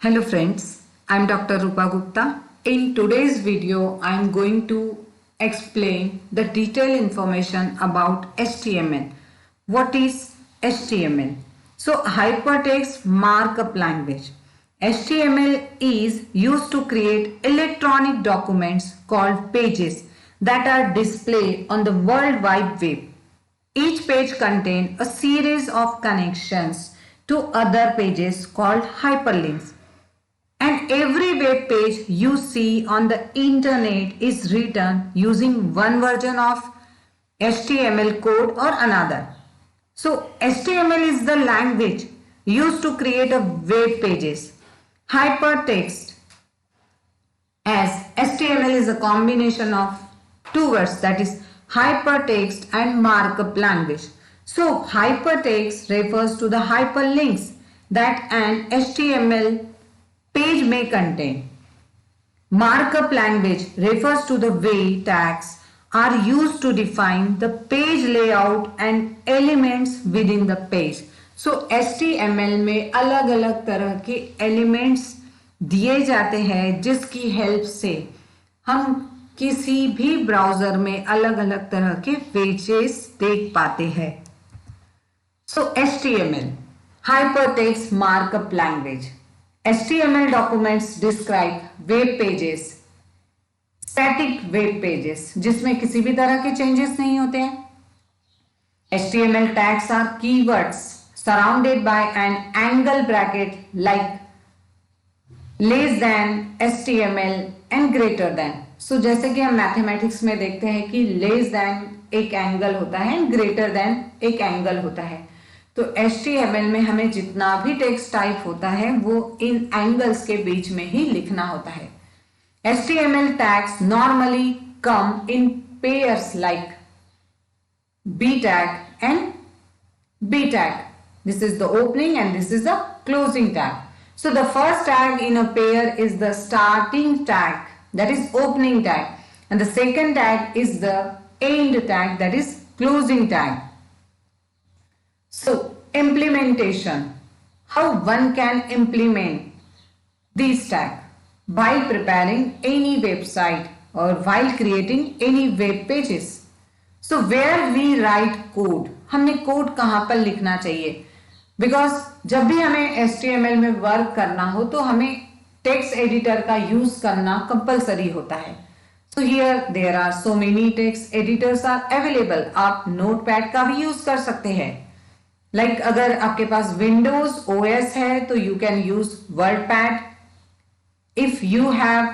Hello friends, I am Dr. Rupa Gupta. In today's video, I am going to explain the detailed information about HTML. What is HTML? So Hypertext Markup Language. HTML is used to create electronic documents called pages that are displayed on the World Wide Web. Each page contains a series of connections to other pages called hyperlinks. And every web page you see on the internet is written using one version of HTML code or another. So HTML is the language used to create a web pages. Hypertext, as HTML is a combination of two words, that is hypertext and markup language. So hypertext refers to the hyperlinks that an HTML page may contain. Markup language refers to the way tags are used to define the page layout and elements within the page. So HTML में अलग अलग तरह के elements दिए जाते हैं जिसकी help से हम किसी भी ब्राउजर में अलग अलग तरह के पेजेस देख पाते हैं. So HTML, Hypertext Markup Language. HTML documents describe web pages, static web pages, जिसमें किसी भी तरह के चेंजेस नहीं होते हैं. HTML tags are keywords surrounded by an angle bracket like less than, HTML and greater than. So जैसे कि हम मैथमेटिक्स में देखते हैं कि less than एक एंगल होता है and greater than एक एंगल होता है. तो HTML में हमें जितना भी टेक्स्ट टाइप होता है वो इन एंगल्स के बीच में ही लिखना होता है. HTML tags normally come in pairs like B tag and B tag. This is the opening and this is the closing tag. So the first tag in a pair is the starting tag, that is opening tag, and the second tag is the end tag, that is closing tag. So implementation, how one can implement these tags by preparing any website or while creating any web pages. So where we write code, हमने code कहाँ पर लिखना चाहिए? Because जब भी हमें HTML में work करना हो तो हमें टेक्स्ट एडिटर का यूज करना कंपलसरी होता है. So here there are so many text editors are available. आप नोटपैड का भी यूज कर सकते हैं. लाइक अगर आपके पास विंडोज OS है तो you can use WordPad. If you have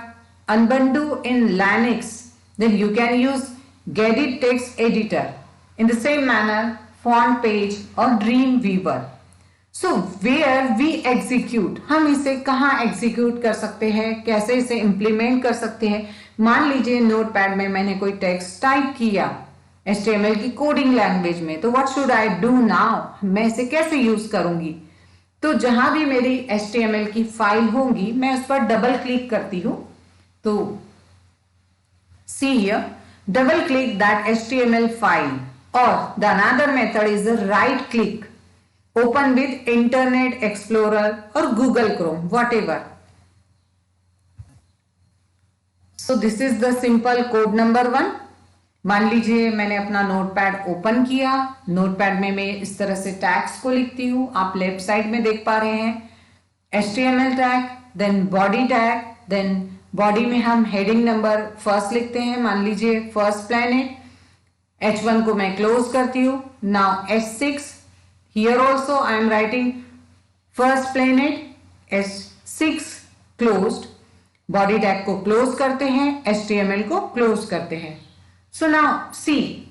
Ubuntu in Linux, then you can use Gedit text editor. In the same manner, FontPage or Dreamweaver. So where we execute, हम इसे कहाँ execute कर सकते हैं, कैसे इसे implement कर सकते हैं. मान लीजिए नोटपैड में मैंने कोई टेक्स्ट टाइप किया HTML की कोडिंग लैंग्वेज में, तो what should I do now? मैं इसे कैसे यूज करूंगी? तो जहां भी मेरी HTML की फाइल होंगी मैं उस पर डबल क्लिक करती हूं. तो see here, double click that HTML file, or the another method is the right click. Open with Internet Explorer or Google Chrome, whatever. So this is the simple code number 1. मान लीजिए मैंने अपना notepad open किया. Notepad में मैं इस तरह से टैग्स को लिखती हूँ. आप लेफ्ट साइड में देख पा रहे हैं HTML tag, then body tag, then body में हम हेडिंग नंबर फर्स्ट लिखते हैं. मान लीजिए फर्स्ट प्लैनेट. H1 को मैं क्लोज करती हूँ. Now H6, here also I am writing first planet, H6 closed. Body tag को क्लोज करते हैं, HTML को क्लोज करते हैं. So now see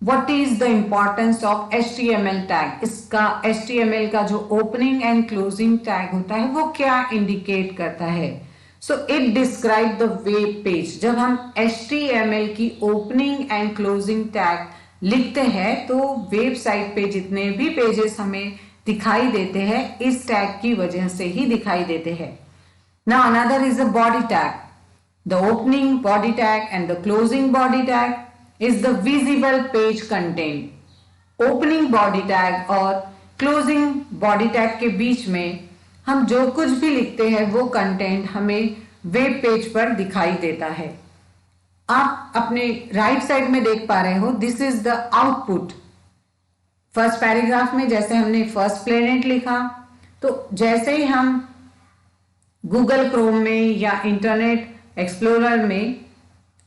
what is the importance of HTML tag. इसका HTML का जो opening and closing tag होता है वो क्या indicate करता है? So it describe the web page. जब हम HTML की opening and closing tag लिखते हैं तो वेबसाइट पे जितने भी पेजेस हमें दिखाई देते हैं इस टैग की वजह से ही दिखाई देते हैं. Now another is the body tag. The opening body tag and the closing body tag is the visible page content. Opening body tag और closing body tag के बीच में हम जो कुछ भी लिखते हैं वो कंटेंट हमें वेब पेज पर दिखाई देता है। आप अपने राइट साइड में देख पा रहे हो, this is the output. First paragraph में जैसे हमने फर्स्ट प्लेनेट लिखा, तो जैसे ही हम गूगल क्रोम में या इंटरनेट एक्सप्लोरर में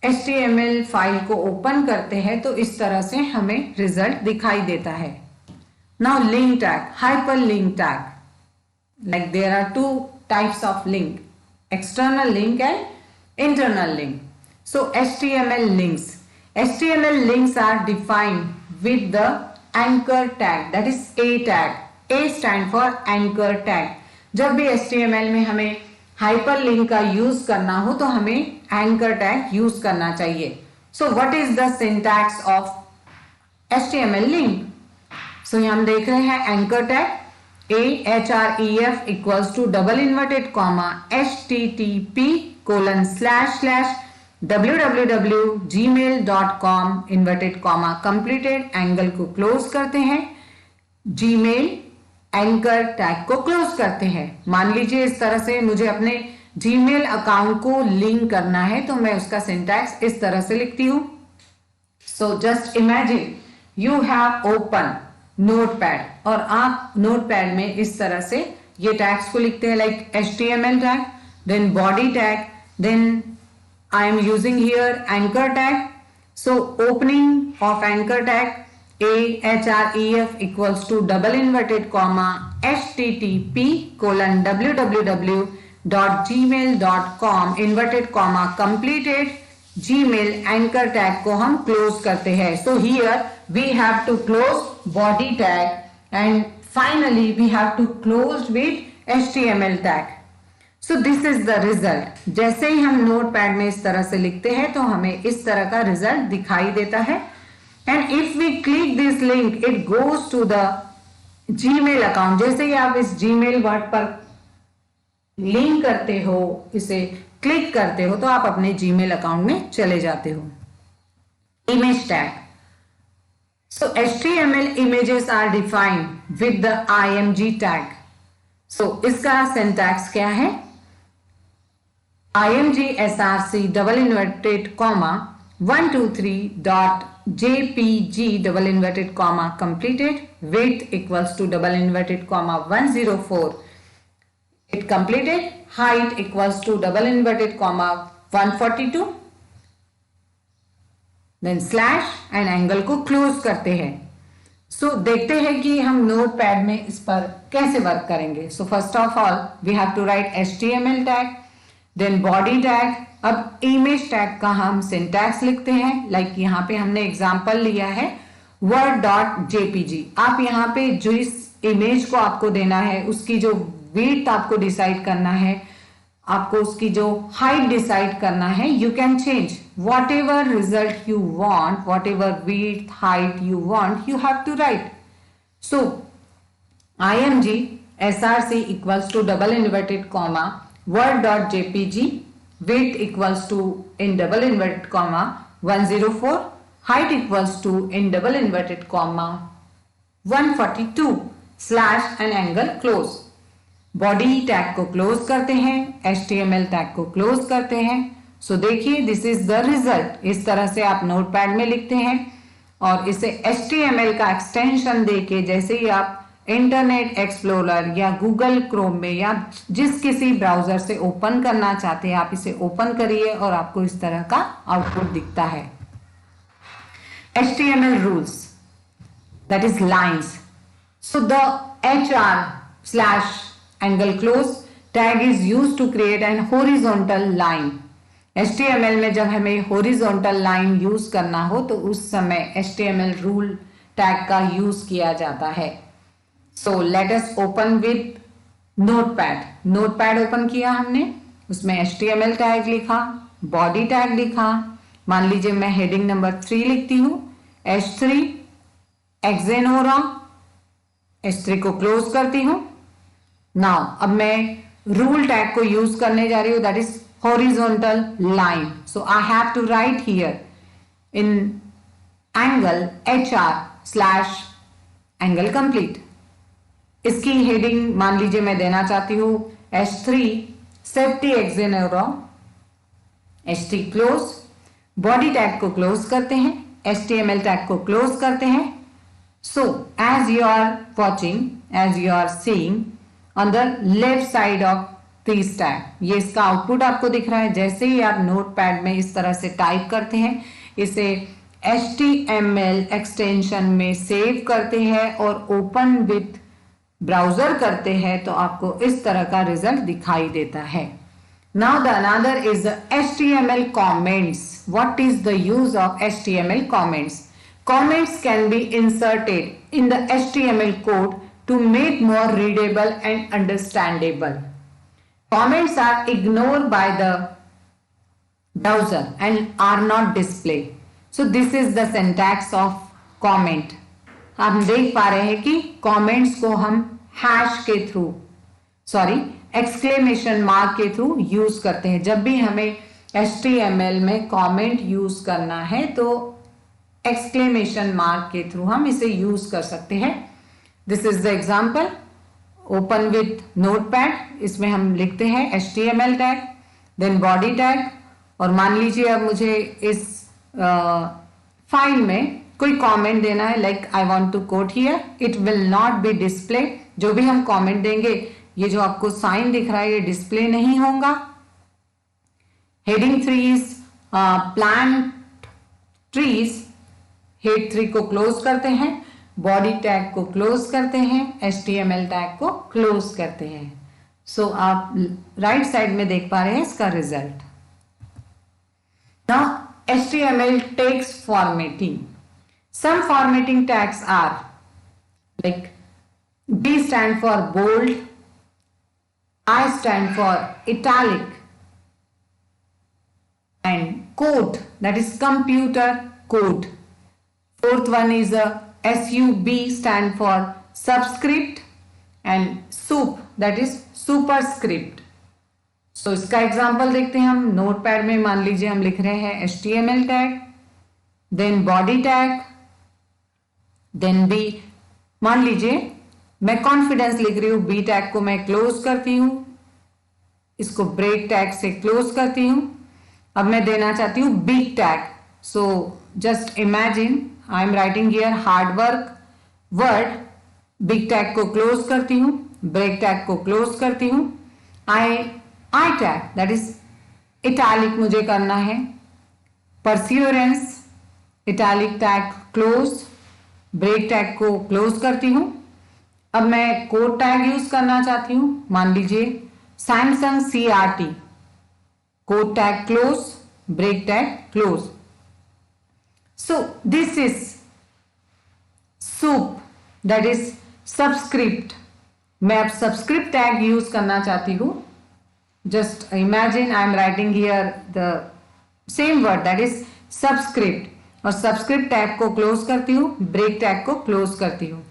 HTML फाइल को ओपन करते हैं तो इस तरह से हमें रिजल्ट दिखाई देता है। Now link tag, hyper link tag, like there are two types of link, external link and internal link. So HTML links are defined with the anchor tag, that is A tag. A stand for anchor tag. जब भी HTML में हमें hyperlink का use करना हो तो हमें anchor tag use करना चाहिए. So what is the syntax of HTML link? So हम देख रहे हैं anchor tag ahref equals to double inverted comma http://www.gmail.com inverted comma completed angle को क्लोज करते हैं, जीमेल एंकर टैग को क्लोज करते हैं। मान लीजिए इस तरह से मुझे अपने जीमेल अकाउंट को लिंक करना है तो मैं उसका सिंटैक्स इस तरह से लिखती हूं। सो just imagine you have open notepad और आप नोटपैड में इस तरह से ये टैग्स को लिखते हैं, like HTML tag, then body tag, then I am using here anchor tag. So opening of anchor tag ahref equals to double inverted comma http://www.gmail.com inverted comma completed Gmail anchor tag को हम close करते हैं. So here we have to close body tag and finally we have to close with HTML tag. So this is the result. जैसे ही हम notepad में इस तरह से लिखते हैं तो हमें इस तरह का रिजल्ट दिखाई देता है. And if we click this link, it goes to the Gmail account. जैसे ही आप इस Gmail वर्ड पर लिंक करते हो, इसे क्लिक करते हो तो आप अपने Gmail अकाउंट में चले जाते हो. Image tag. So HTML images are defined with the img tag. So इसका syntax क्या है? img src double inverted comma 123.jpg double inverted comma completed width equals to double inverted comma 104. It completed. Height equals to double inverted comma 142. Then slash and angle को close करते हैं. So देखते हैं कि हम notepad में इस पर कैसे वर्क करेंगे. So first of all we have to write HTML tag, then body tag. अब इमेज टैग का हम सिंटैक्स लिखते हैं, लाइक यहाँ पे हमने एग्जांपल लिया है word.jpg. आप यहाँ पे जो इस इमेज को आपको देना है उसकी जो विड्थ आपको डिसाइड करना है, आपको उसकी जो हाइट डिसाइड करना है. You can change what result you want, what width height you want, you have to write. So img src equals to double inverted comma word.jpg width equals to in double inverted comma 104, height equals to in double inverted comma 142 slash and angle close. Body tag को close करते हैं, HTML tag को close करते हैं. सो देखिए this is the result. इस तरह से आप नोटपैड में लिखते हैं और इसे HTML का एक्सटेंशन देके जैसे ही आप इंटरनेट एक्सप्लोरर या गूगल क्रोम में या जिस किसी ब्राउजर से ओपन करना चाहते हैं आप इसे ओपन करिए और आपको इस तरह का आउटपुट दिखता है. HTML rules, that is lines. So the HR/angle close tag is used to create an horizontal line. HTML में जब हमें horizontal line यूज करना हो तो उस समय HTML rule tag का यूज किया जाता है. So let us open with notepad. notepad open किया हमने, उसमें HTML टैग लिखा, बॉडी टैग लिखा. मान लीजिए मैं हेडिंग नंबर 3 लिखती हूं, H3 एक्सेनोरा. H3 को क्लोज करती हूं. नाउ अब मैं रूल टैग को यूज करने जा रही हूं, that is horizontal line. So I have to write here in angle HR/angle complete. इसकी हेडिंग मान लीजिए मैं देना चाहती हूं H3 सेफ्टी एक्सेनोरॉम, H3 क्लोज, बॉडी टैग को क्लोज करते हैं, HTML टैग को क्लोज करते हैं. So as you are watching, as you are seeing on the left side of this tag, ये इसका आउटपुट आपको दिख रहा है. जैसे ही आप नोटपैड में इस तरह से टाइप करते हैं, इसे HTML एक्सटेंशन में सेव करते हैं और ओपन विथ ब्राउजर करते हैं तो आपको इस तरह का रिजल्ट दिखाई देता है. Now the another is the HTML comments. What is the use of HTML comments? Comments can be inserted in the HTML code to make more readable and understandable. Comments are ignored by the browser and are not displayed. So this is the syntax of comment. हम देख पा रहे हैं कि comments को हम hash के through, exclamation mark के थ्रू यूज करते हैं. जब भी हमें HTML में कमेंट यूज करना है तो एक्सक्लेमेशन मार्क के थ्रू हम इसे यूज कर सकते हैं. This is the example. Open with notepad, इसमें हम लिखते हैं HTML tag, then body tag, और मान लीजिए अब मुझे इस फाइल में कोई कमेंट देना है, like I want to quote here, it will not be display. जो भी हम कमेंट देंगे, ये जो आपको साइन दिख रहा है ये डिस्प्ले नहीं होगा. Heading 3 is plant trees. Head 3 को क्लोज करते हैं, बॉडी टैग को क्लोज करते हैं, HTML टैग को क्लोज करते हैं. सो आप राइट साइड में देख पा रहे हैं इसका result. Now HTML text formatting. Some formatting tags are like B stand for bold, I stand for italic, and code, that is computer code. Fourth one is a SUB stand for subscript, and SUP, that is superscript. So इसका example देखते हैं हम. Notepad में मान लीजिए हम लिख रहे हैं HTML tag, then body tag, देन बी. मान लीजिए मैं कॉन्फिडेंस लिख रही हूं, बी टैग को मैं क्लोज करती हूं, इसको ब्रेक टैग से क्लोज करती हूं. अब मैं देना चाहती हूं big tag. So just imagine I am writing here hard work word. Big tag को क्लोज करती हूं, ब्रेक टैग को क्लोज करती हूं. I tag, that is italic मुझे करना है. Perseverance, italic tag close, break tag को क्लोज करती हूं. अब मैं कोड टैग यूज करना चाहती हूं. मान लीजिए Samsung CRT, code tag close, break tag close. So this is soup, that is subscript. मैं अब सबस्क्रिप्ट टैग यूज करना चाहती हूं. Just imagine I am writing here the same word, that is subscript, और subscript टैग को close करती हूँ, break tag को क्लोज करती हूँ.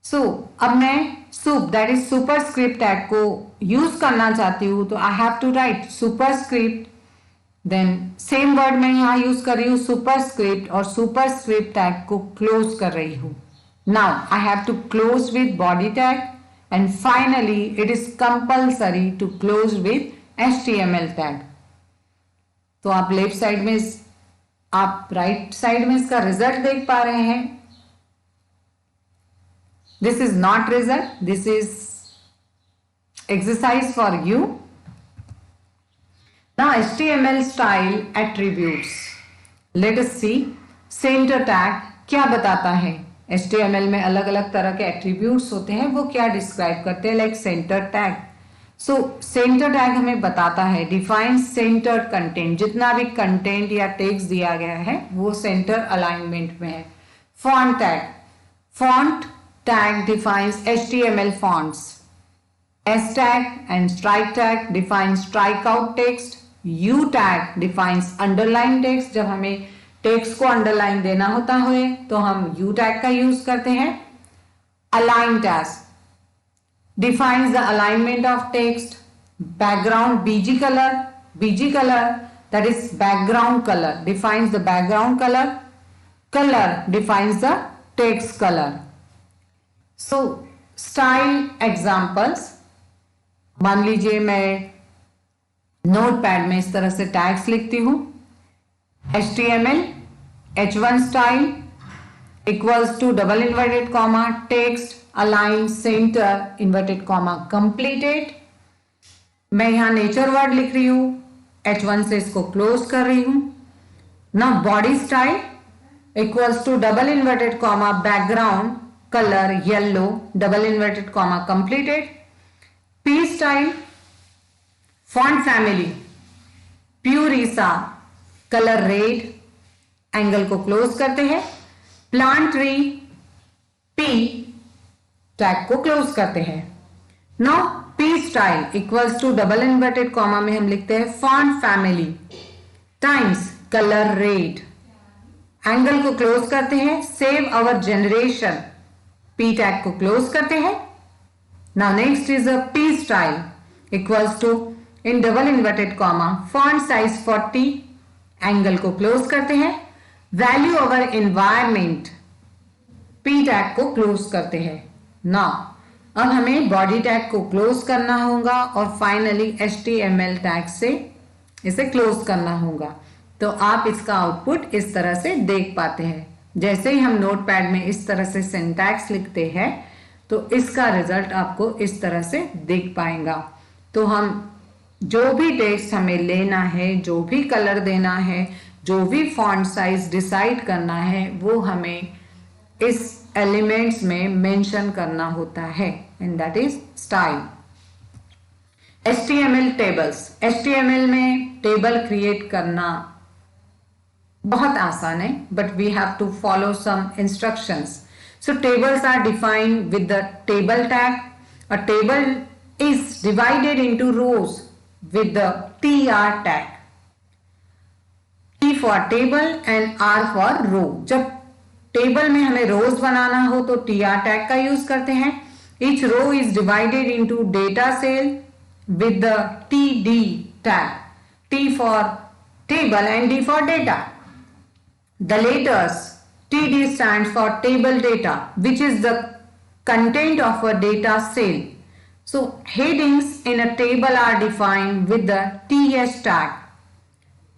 सो अब मैं sup, that is superscript tag को यूज करना चाहती हूँ तो I have to write superscript, then same word मैं यहाँ यूज कर रही हूँ superscript, और superscript टैग को क्लोज कर रही हूँ. Now I have to close with body tag, and finally it is compulsory to close with HTML tag. तो आप लेफ्ट साइड में, आप राइट साइड में इसका रिजल्ट देख पा रहे हैं. This is not result, this is exercise for you. Now HTML style attributes. Let us see center tag क्या बताता है. HTML में अलग अलग तरह के एट्रीब्यूट्स होते हैं, वो क्या डिस्क्राइब करते हैं, like centre tag. So centre tag हमें बताता है डिफाइन सेंटर्ड कंटेंट. जितना भी कंटेंट या टेक्स्ट दिया गया है वो सेंटर अलाइनमेंट में है. Font tag, font tag defines HTML fonts. S tag and strike tag defines strike out text. U tag defines underline text. जब हमें टेक्स्ट को अंडरलाइन देना होता है तो हम यू टैग का यूज करते हैं. Align tag defines the alignment of text. Background BG colour that is background colour defines the background colour. Colour defines the text colour. So style examples, मान लीजिए मैं नोटपैड में इस तरह से टैग्स लिखती हूं, HTML H1 style equals to double inverted comma text align center inverted comma completed. मैं यहां नेचर वर्ड लिख रही हूं, H1 से इसको क्लोज कर रही हूं। ना body style equals to double inverted comma background colour yellow double inverted comma completed. P style font family Purisa colour red, angle को क्लोज करते हैं। प्लांट ट्री P टैग को क्लोज करते हैं। Now P style equals to double inverted comma में हम लिखते हैं font family Times colour red, angle को क्लोज करते हैं। Save our generation P tag को क्लोज करते हैं। Now next is a P style equals to in double inverted comma font size 40, angle को क्लोज करते हैं। Value over environment P tag को क्लोज करते हैं। नाउ अब हमें बॉडी टैग को क्लोज करना होगा और फाइनली HTML टैग से इसे क्लोज करना होगा। तो आप इसका आउटपुट इस तरह से देख पाते हैं। जैसे ही हम नोटपैड में इस तरह से सिंटैक्स लिखते हैं तो इसका रिजल्ट आपको इस तरह से दिख पाएगा। तो हम जो भी टेक्स्ट हमें लेना है, जो भी कलर देना है, जो भी फॉन्ट साइज डिसाइड करना है, वो हमें इस एलिमेंट्स में मेंशन करना होता है, and that is style. HTML tables, HTML में टेबल क्रिएट करना बहुत आसान है, but we have to follow some instructions. So tables are defined with the table tag. A table is divided into rows with the TR tag, T for table and R for row। जब table में हमें रोज बनाना हो तो TR tag का use करते हैं। Each row is divided into data cell with the TD tag, T for table and D for data। The letters TD stands for table data, which is the content of a data cell। So headings in a table are defined with the TH tag।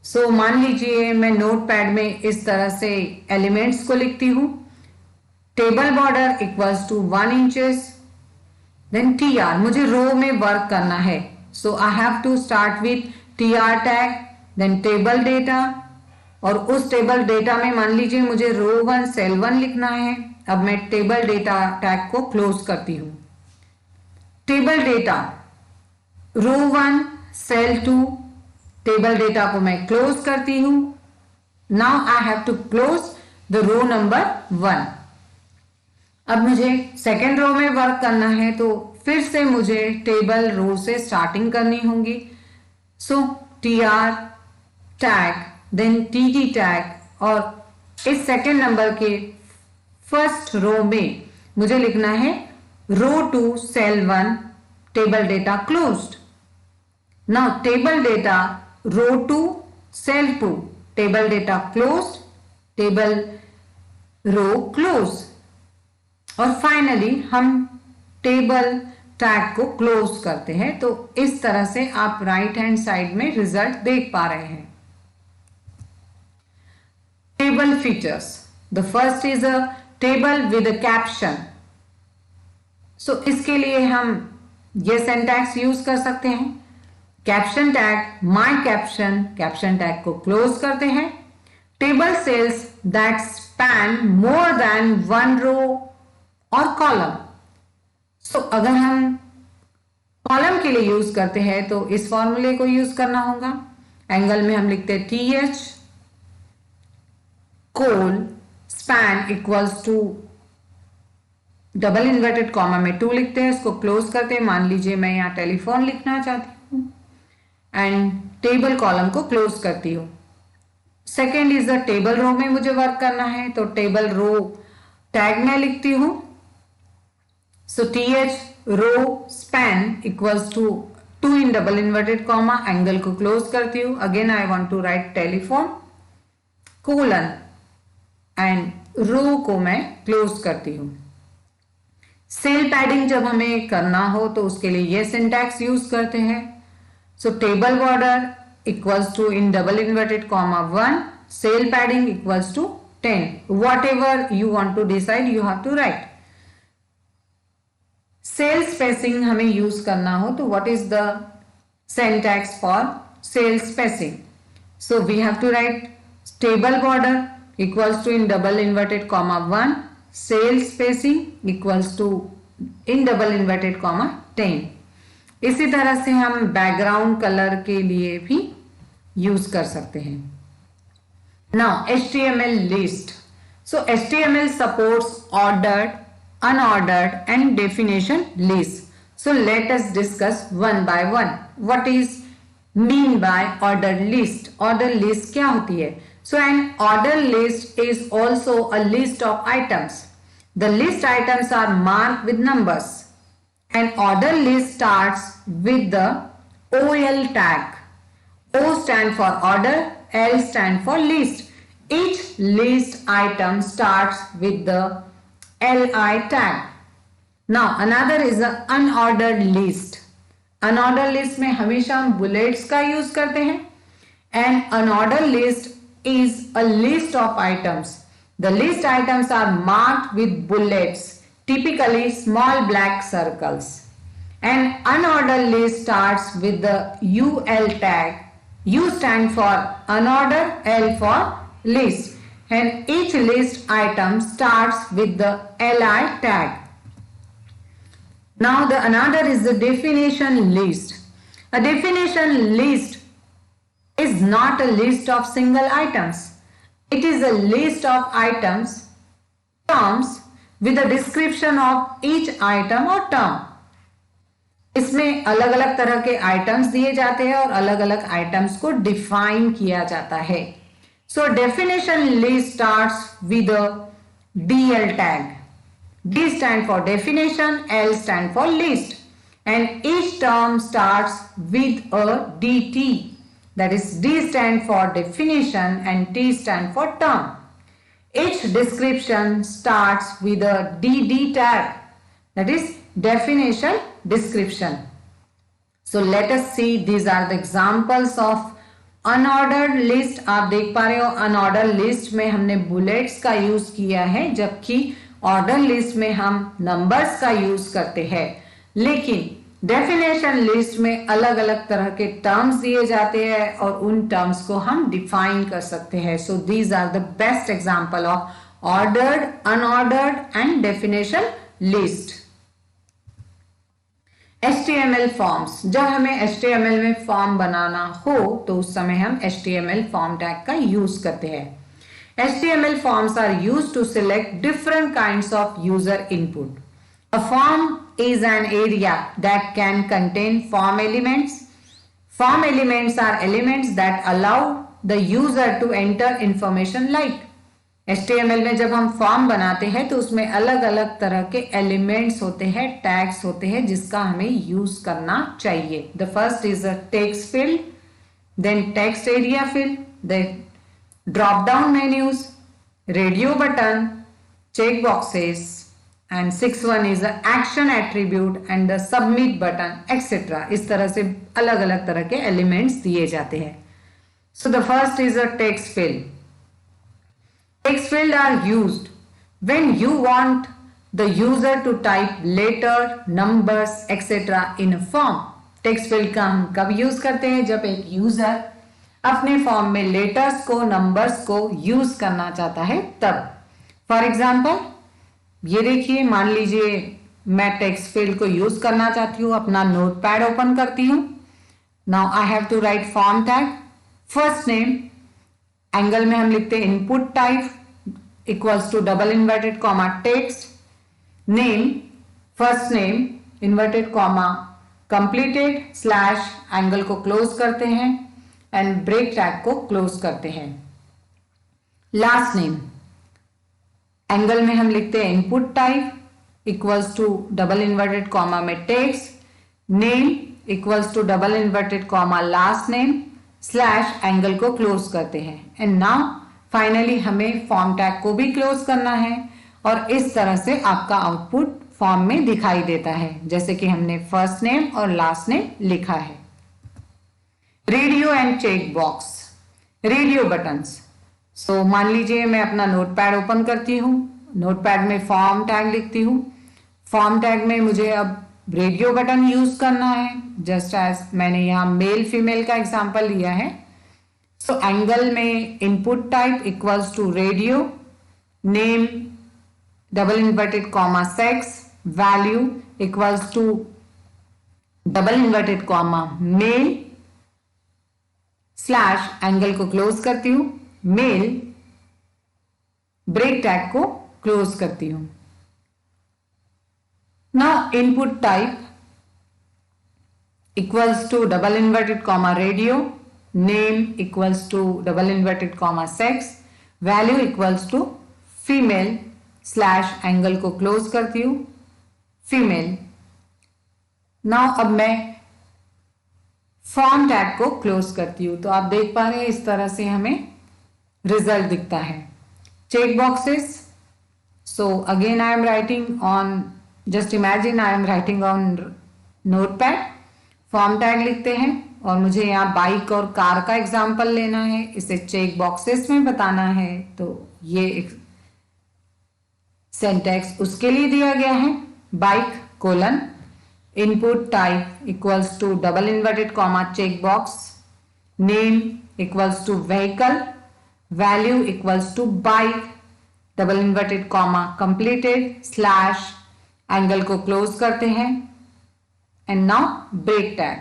So मान लीजिए मैं notepad में इस तरह से elements को लिखती हूँ। Table border equals to 1 inches, then TR, मुझे रो में वर्क करना है। So I have to start with TR tag, then table data, और उस टेबल डेटा में मान लीजिए मुझे रो 1 सेल 1 लिखना है। अब मैं टेबल डेटा टैग को क्लोज करती हूँ। Table data row 1 cell 2, table data को मैं क्लोज करती हूं। Now I have to close the row number 1। अब मुझे सेकेंड रो में वर्क करना है तो फिर से मुझे टेबल रो से स्टार्टिंग करनी होगी। So TR tag, then TD tag, और इस सेकेंड नंबर के फर्स्ट रो में मुझे लिखना है row 2 cell 1 table data closed. Now table data row 2 cell 2 table data closed, table row close, और फाइनली हम टेबल टैग को क्लोज करते हैं। तो इस तरह से आप राइट हैंड साइड में रिजल्ट देख पा रहे हैं। Table features, the first is a table with a caption. So इसके लिए हम ये सिंटैक्स यूज कर सकते हैं। Caption tag my caption, caption tag को क्लोज करते हैं। Table cells that span more than 1 row और कॉलम। सो अगर हम कॉलम के लिए यूज करते हैं तो इस फॉर्मूले को यूज करना होगा। एंगल में हम लिखते हैं TH colspan equals to double inverted comma में 2 लिखते हैं, इसको क्लोज करते हैं। मान लीजिए मैं यहां टेलीफोन लिखना चाहती हूं एंड टेबल कॉलम को क्लोज करती हूं। Second is the table row में मुझे वर्क करना है तो टेबल रो टैग में लिखती हूं। So TH row span equals to 2 in double inverted comma, angle को क्लोज करती हूं। Again I want to write telephone colon and row को मैं क्लोज करती हूं। सेल पैडिंग जब हमें करना हो तो उसके लिए ये सिंटैक्स यूज करते हैं. So table border equals to in double inverted comma 1, cell padding equals to 10. Whatever you want to decide, you have to write. Cell spacing हमें यूज करना हो तो what is the syntax for cell spacing? So we have to write table border equals to in double inverted comma 1, cell spacing equals to in double inverted comma 10. इसी तरह से हम background colour के लिए भी यूज कर सकते हैं. Now HTML list. So HTML supports ordered, unordered and definition list. So let us discuss one by one. What is mean by ordered list? Ordered list क्या होती है? So an ordered list is also a list of items. The list items are marked with numbers. An ordered list starts with the OL tag. O stand for order, L stand for list. Each list item starts with the LI tag. Now another is the unordered list. Unordered list में हमेशा हम bullets का use करते हैं. An unordered list is a list of items. The list items are marked with bullets, typically small black circles. An unordered list starts with the UL tag. U stand for unordered, L for list. And each list item starts with the LI tag. Now the another is the definition list. A definition list is not a list of single items. It is a list of items, terms with a description of each item or term. इसमें अलग अलग तरह के items दिए जाते हैं और अलग अलग आइटम्स को डिफाइन किया जाता है. So definition list starts with a DL tag. D stand for definition, L stand for list, and each term starts with a DT. That is D stand for definition and T stand for term. Each description starts with a DD tag. That is definition description. So let us see, these are the examples of unordered list. आप देख पा रहे हो unordered list में हमने bullets का use किया है, जबकि ऑर्डर लिस्ट में हम नंबर्स का यूज करते हैं. लेकिन डेफिनेशन लिस्ट में अलग अलग तरह के टर्म्स दिए जाते हैं और उन टर्म्स को हम डिफाइन कर सकते हैं. So these are the best example of ordered, unordered and definition list. HTML forms. जब हमें HTML में फॉर्म बनाना हो तो उस समय हम HTML फॉर्म टैग का यूज करते हैं. HTML forms are used to select different kinds of user input. A form is an area that can contain form elements. Form elements are elements that allow the user to enter information like. HTML में जब हम form बनाते हैं तो उसमें अलग अलग तरह के एलिमेंट्स होते हैं, टैग्स होते हैं जिसका हमें यूज करना चाहिए. The first is a text field, then text area field, then drop down menus, radio button, check boxes, and 6th is the action attribute and the submit button etc. इस तरह से अलग अलग तरह के एलिमेंट्स दिए जाते हैं. So the first is a text field. Text field are used when you want the user to type letter, numbers etc. in a form. Text field का हम कब यूज करते हैं? जब एक यूजर अपने फॉर्म में लेटर्स को, नंबर्स को यूज करना चाहता है तब. फॉर एग्जाम्पल ये देखिए, मान लीजिए मैं टेक्स्ट फील्ड को यूज करना चाहती हूँ, अपना नोटपैड ओपन करती हूँ. Now I have to write form tag. First name, angle में हम लिखते हैं input type equals to double inverted comma text, name, first name inverted comma completed slash, angle को क्लोज करते हैं एंड ब्रेक टैग को क्लोज करते हैं. लास्ट नेम, एंगल में हम लिखते हैं input type equals to double inverted comma में text, name equals to double inverted comma last name slash, angle को क्लोज करते हैं. एंड नाउ फाइनली हमें फॉर्म टैग को भी क्लोज करना है और इस तरह से आपका आउटपुट फॉर्म में दिखाई देता है, जैसे कि हमने फर्स्ट नेम और लास्ट नेम लिखा है। Radio and check box, radio buttons. So मान लीजिए मैं अपना नोटपैड ओपन करती हूँ, नोटपैड में फॉर्म टैग लिखती हूँ। फॉर्म टैग में मुझे अब रेडियो बटन यूज करना है, जस्ट एज मैंने यहाँ मेल फीमेल का एग्जांपल लिया है। सो एंगल में input type equals to radio, name double inverted comma sex, value equals to double inverted comma male, slash angle को क्लोज करती हूं, मेल, ब्रेक टैग को क्लोज करती हूं। Now input type equals to double inverted comma radio, name equals to double inverted comma sex, value equals to female, slash angle को close करती हूं, female. Now अब मैं फॉर्म टैग को close करती हूं, तो आप देख पा रहे हैं इस तरह से हमें रिजल्ट दिखता है। Check boxes, so again I am writing on, just imagine I am writing on notepad, form tag लिखते हैं और मुझे यहाँ बाइक और कार का एग्जाम्पल लेना है, इसे चेक बॉक्सेस में बताना है, तो ये सिंटैक्स उसके लिए दिया गया है। Bike colon input type equals to double inverted comma check box, name equals to vehicle, value equals to bike, double inverted comma completed, slash angle को क्लोज करते हैं, and now break tag.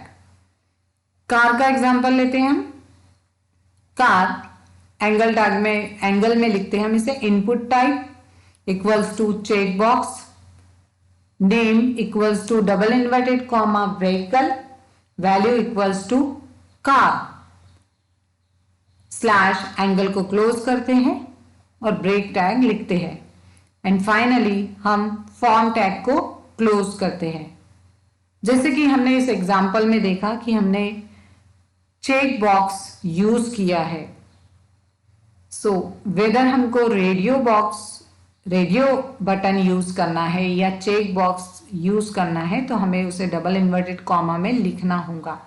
Car का example लेते हैं हम। Car angle tag में, angle में लिखते हैं हम इसे input type equals to check box, name equals to double inverted comma vehicle, value equals to car, slash angle को क्लोज करते हैं और ब्रेक टैग लिखते हैं, एंड फाइनली हम फॉर्म टैग को क्लोज करते हैं। जैसे कि हमने इस एग्जांपल में देखा कि हमने चेक बॉक्स यूज किया है। सो वेदर हमको रेडियो बटन यूज करना है या चेक बॉक्स यूज करना है, तो हमें उसे डबल इन्वर्टेड कॉमा में लिखना होगा।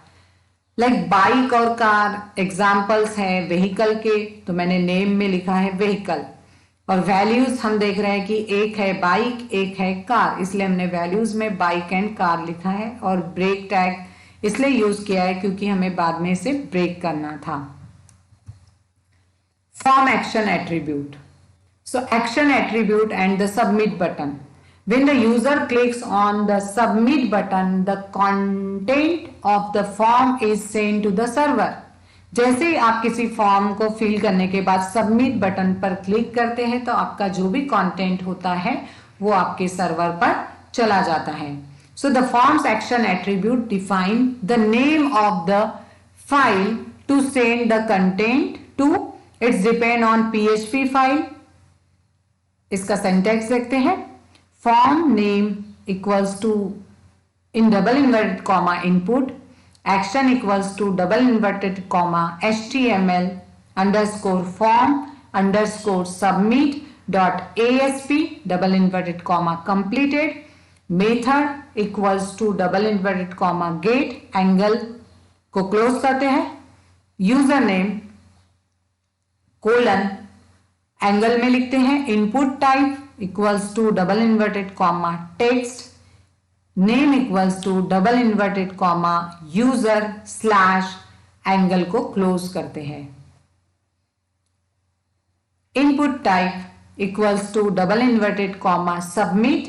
लाइक बाइक और कार एग्जाम्पल्स हैं व्हीकल के, तो मैंने नेम में लिखा है व्हीकल, और वैल्यूज हम देख रहे हैं कि एक है बाइक एक है कार, इसलिए हमने वैल्यूज में बाइक एंड कार लिखा है, और ब्रेक टैग इसलिए यूज किया है क्योंकि हमें बाद में इसे ब्रेक करना था। Form action attribute, so action attribute and the submit button. When the user clicks on the submit button, the content of the form is sent to the server. जैसे ही आप किसी फॉर्म को फिल करने के बाद submit button पर click करते हैं, तो आपका जो भी कंटेंट होता है वो आपके सर्वर पर चला जाता है। So the forms action attribute define the name of the file to send the content to. It's depend on PHP file. इसका सिंटैक्स देखते हैं। Form name equals to in double inverted comma input, action equals to double inverted comma HTML underscore form underscore submit dot ASP double inverted comma completed, method equals to double inverted comma get, angle को close करते हैं, user name colon angle में लिखते हैं input type equals to double inverted comma text, name equals to double inverted comma user, slash angle को close करते हैं। Input type equals to double inverted comma submit,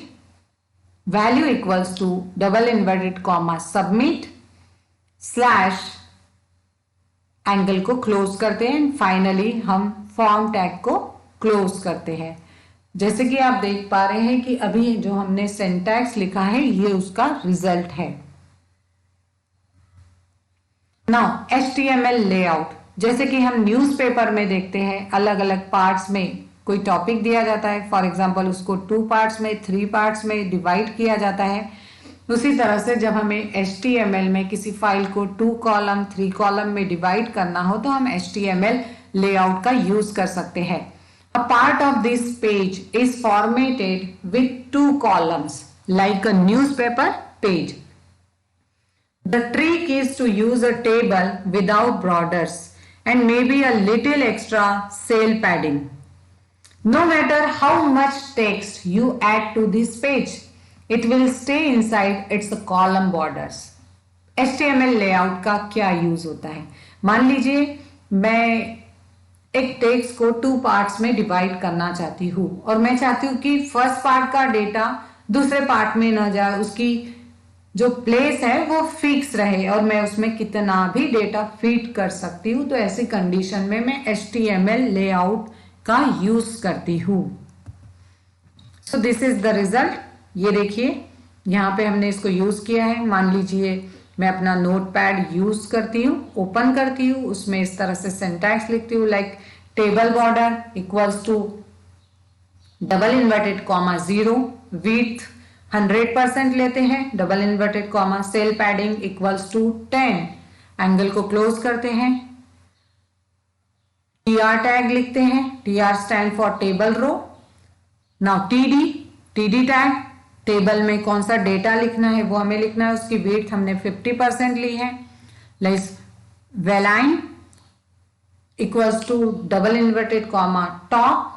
value equals to double inverted comma submit, slash angle को close करते हैं, and finally हम form tag को close करते हैं। जैसे कि आप देख पा रहे हैं कि अभी जो हमने सिंटैक्स लिखा है ये उसका रिजल्ट है। नाउ HTML लेआउट, जैसे कि हम न्यूज़पेपर में देखते हैं अलग अलग पार्ट्स में कोई टॉपिक दिया जाता है, फॉर एग्जांपल उसको 2 पार्ट्स में 3 पार्ट्स में डिवाइड किया जाता है। उसी तरह से जब हमें HTML में किसी फाइल को 2 कॉलम 3 कॉलम में डिवाइड करना हो तो हम HTML लेआउट का यूज कर सकते हैं। A part of this page is formatted with 2 columns. like a newspaper page. The trick is to use a table without borders and maybe a little extra cell padding. No matter how much text you add to this page, it will stay inside its column borders. HTML layout का क्या use होता है? मान लीजिए मैं एक text को 2 parts में डिवाइड करना चाहती हूँ और मैं चाहती हूँ कि फर्स्ट पार्ट का डेटा दूसरे पार्ट में ना जाए, उसकी जो प्लेस है वो फिक्स रहे और मैं उसमें कितना भी डेटा फीड कर सकती हूँ। तो ऐसी कंडीशन में मैं HTML लेआउट का यूज करती हूँ। सो दिस इज द रिजल्ट। ये देखिए यहाँ पे हमने इसको यूज किया है। मान लीजिए मैं अपना नोटपैड यूज करती हूँ, ओपन करती हूँ, उसमें इस तरह से सिंटैक्स लिखती हूँ like table border equals to double inverted comma 0, width 100% लेते हैं, double inverted comma, cell padding equals to 10, angle को क्लोज करते हैं, TR टैग लिखते हैं, TR stand for table row. Now TD tag, table में कौन सा डेटा लिखना है वो हमें लिखना है, उसकी विड्थ हमने 50% ली है, like valign equals to double inverted comma top,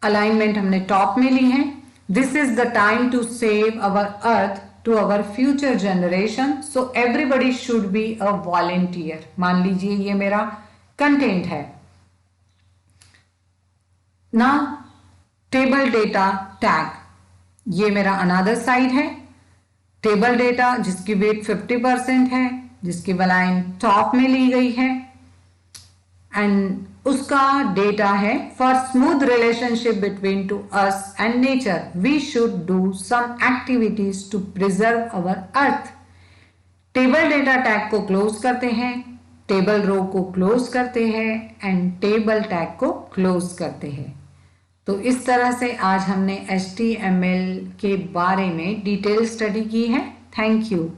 alignment हमने टॉप में ली है। This is the time to save our earth to our future generation, so everybody should be a volunteer. मान लीजिए ये मेरा कंटेंट है ना। टेबल डेटा टैग, ये मेरा अनदर साइड है। टेबल डेटा जिसकी वेट 50% है, जिसकी वलाइन टॉप में ली गई है, एंड उसका डेटा है for smooth relationship between to us and nature we should do some activities to preserve our earth. Table data tag को क्लोज करते हैं, टेबल रो को क्लोज करते हैं एंड टेबल टैग को क्लोज करते हैं। तो इस तरह से आज हमने HTML के बारे में डिटेल स्टडी की है। Thank you.